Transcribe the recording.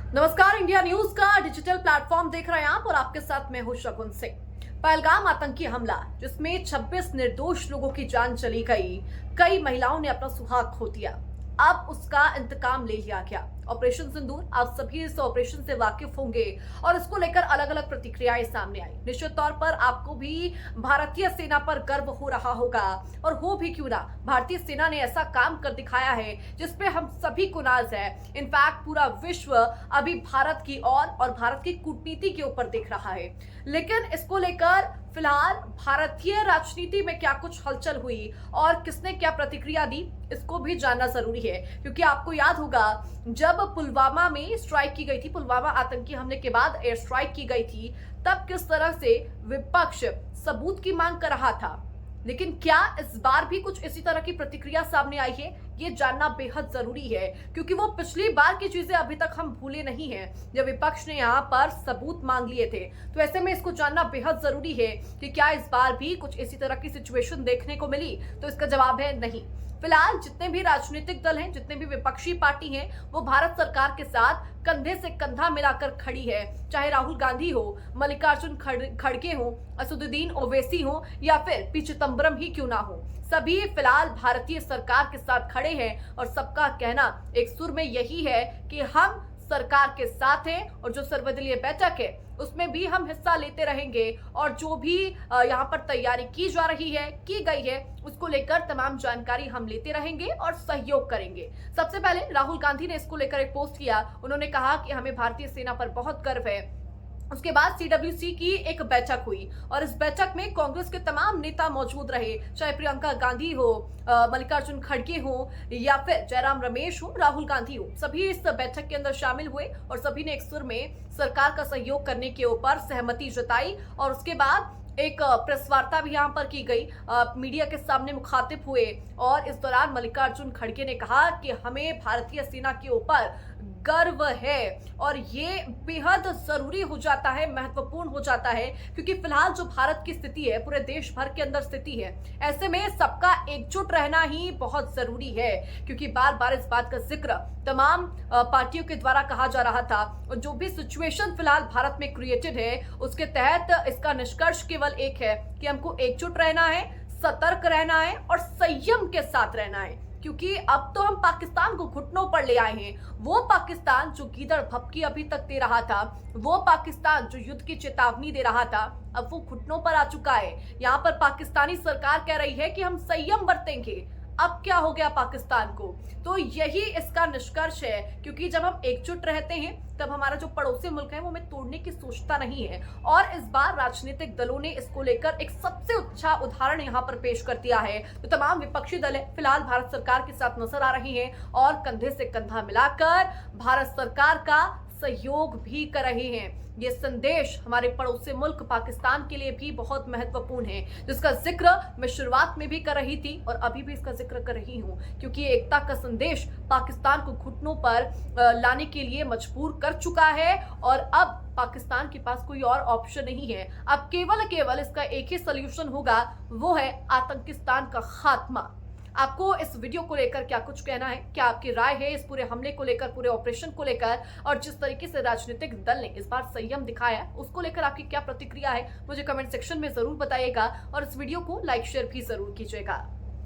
नमस्कार, India news का digital platform देख रहे हैं आप और आपके साथ मैं हूं शगुन सिंह। पहलगाम आतंकी हमला जिसमें 26 निर्दोष लोगों की जान चली गई, कई महिलाओं ने अपना सुहाग खो दिया। अब उसका इंतकाम ले लिया गया। ऑपरेशन सिंदूर, आप सभी इस ऑपरेशन से वाकिफ होंगे और इसको लेकर अलग अलग प्रतिक्रियाएं सामने आई। निश्चित तौर पर आपको भी भारतीय सेना पर गर्व हो रहा होगा, और हो भी क्यों ना, भारतीय सेना ने ऐसा काम कर दिखाया है जिसपे हम सभी को नाज है। इनफैक्ट पूरा विश्व अभी भारत की और भारत की कूटनीति के ऊपर देख रहा है। लेकिन इसको लेकर फिलहाल भारतीय राजनीति में क्या कुछ हलचल हुई और किसने क्या प्रतिक्रिया दी, इसको भी जानना जरूरी है। क्योंकि आपको याद होगा, जब पुलवामा में स्ट्राइक की गई थी, पुलवामा आतंकी हमले के बाद एयर स्ट्राइक की गई थी, तब किस तरह से विपक्ष सबूत की मांग कर रहा था। लेकिन क्या इस बार भी कुछ इसी तरह की प्रतिक्रिया सामने आई है, ये जानना बेहद जरूरी है। क्योंकि वो पिछली बार की चीजें अभी तक हम भूले नहीं हैं, जब विपक्ष ने यहाँ पर सबूत मांग लिए थे। तो ऐसे में इसको जानना बेहद जरूरी है कि क्या इस बार भी कुछ इसी तरह की सिचुएशन देखने को मिली। तो इसका जवाब है नहीं। फिलहाल जितने भी राजनीतिक दल हैं, जितने भी विपक्षी पार्टी हैं, वो भारत सरकार के साथ कंधे से कंधा मिलाकर खड़ी है। चाहे राहुल गांधी हो, मल्लिकार्जुन खड़गे हो, असदुद्दीन ओवैसी हो, या फिर पी चिदंबरम ही क्यों ना हो, सभी फिलहाल भारतीय सरकार के साथ खड़े हैं। और सबका कहना एक सुर में यही है कि हम सरकार के साथ हैं, और जो सर्वदलीय बैठक है उसमें भी हम हिस्सा लेते रहेंगे। और जो भी यहाँ पर तैयारी की जा रही है, की गई है, उसको लेकर तमाम जानकारी हम लेते रहेंगे और सहयोग करेंगे। सबसे पहले राहुल गांधी ने इसको लेकर एक पोस्ट किया। उन्होंने कहा कि हमें भारतीय सेना पर बहुत गर्व है। उसके बाद सीडब्ल्यूसी की एक बैठक हुई और इस बैठक में कांग्रेस के तमाम नेता मौजूद रहे, चाहे प्रियंका गांधी हो, मल्लिकार्जुन खड़गे हो, या फिर जयराम रमेश हो, राहुल गांधी हो। सभी इस बैठक के अंदर शामिल हुए और सभी ने एक सुर में सरकार का सहयोग करने के ऊपर सहमति जताई। और उसके बाद एक प्रेस वार्ता भी यहाँ पर की गई, मीडिया के सामने मुखातिब हुए। और इस दौरान मल्लिकार्जुन खड़गे ने कहा कि हमें भारतीय सेना के ऊपर गर्व है और ये बेहद जरूरी हो जाता है, महत्वपूर्ण हो जाता है। क्योंकि फिलहाल जो भारत की स्थिति है, पूरे देश भर के अंदर स्थिति है, ऐसे में सबका एकजुट रहना ही बहुत जरूरी है। क्योंकि बार बार इस बात का जिक्र तमाम पार्टियों के द्वारा कहा जा रहा था, और जो भी सिचुएशन फिलहाल भारत में क्रिएटेड है, उसके तहत इसका निष्कर्ष केवल एक है कि हमको एकजुट रहना है, सतर्क रहना है और संयम के साथ रहना है। क्योंकि अब तो हम पाकिस्तान को घुटनों पर ले आए हैं। वो पाकिस्तान जो गीदड़ भपकी अभी तक दे रहा था, वो पाकिस्तान जो युद्ध की चेतावनी दे रहा था, अब वो घुटनों पर आ चुका है। यहाँ पर पाकिस्तानी सरकार कह रही है कि हम संयम बरतेंगे। अब क्या हो गया पाकिस्तान को? तो यही इसका निष्कर्ष है। क्योंकि जब हम एकजुट रहते हैं, तब हमारा जो पड़ोसी मुल्क है वो हमें तोड़ने की सोचता नहीं है। और इस बार राजनीतिक दलों ने इसको लेकर एक सबसे अच्छा उदाहरण यहाँ पर पेश कर दिया है। तो तमाम विपक्षी दल फिलहाल भारत सरकार के साथ नजर आ रही हैं और कंधे से कंधा मिलाकर भारत सरकार का सहयोग भी कर रहे हैं। ये संदेश हमारे पड़ोसी मुल्क पाकिस्तान के लिए भी बहुत महत्वपूर्ण है, जिसका जिक्र मैं शुरुआत में भी कर रही थी और अभी भी इसका जिक्र कर रही हूं। क्योंकि एकता का संदेश पाकिस्तान को घुटनों पर लाने के लिए मजबूर कर चुका है। और अब पाकिस्तान के पास कोई और ऑप्शन नहीं है। अब केवल इसका एक ही सोल्यूशन होगा, वो है आतंकिस्तान का खात्मा। आपको इस वीडियो को लेकर क्या कुछ कहना है? क्या आपकी राय है इस पूरे हमले को लेकर, पूरे ऑपरेशन को लेकर, और जिस तरीके से राजनीतिक दल ने इस बार संयम दिखाया है, उसको लेकर आपकी क्या प्रतिक्रिया है? मुझे कमेंट सेक्शन में जरूर बताइएगा और इस वीडियो को लाइक शेयर भी जरूर कीजिएगा।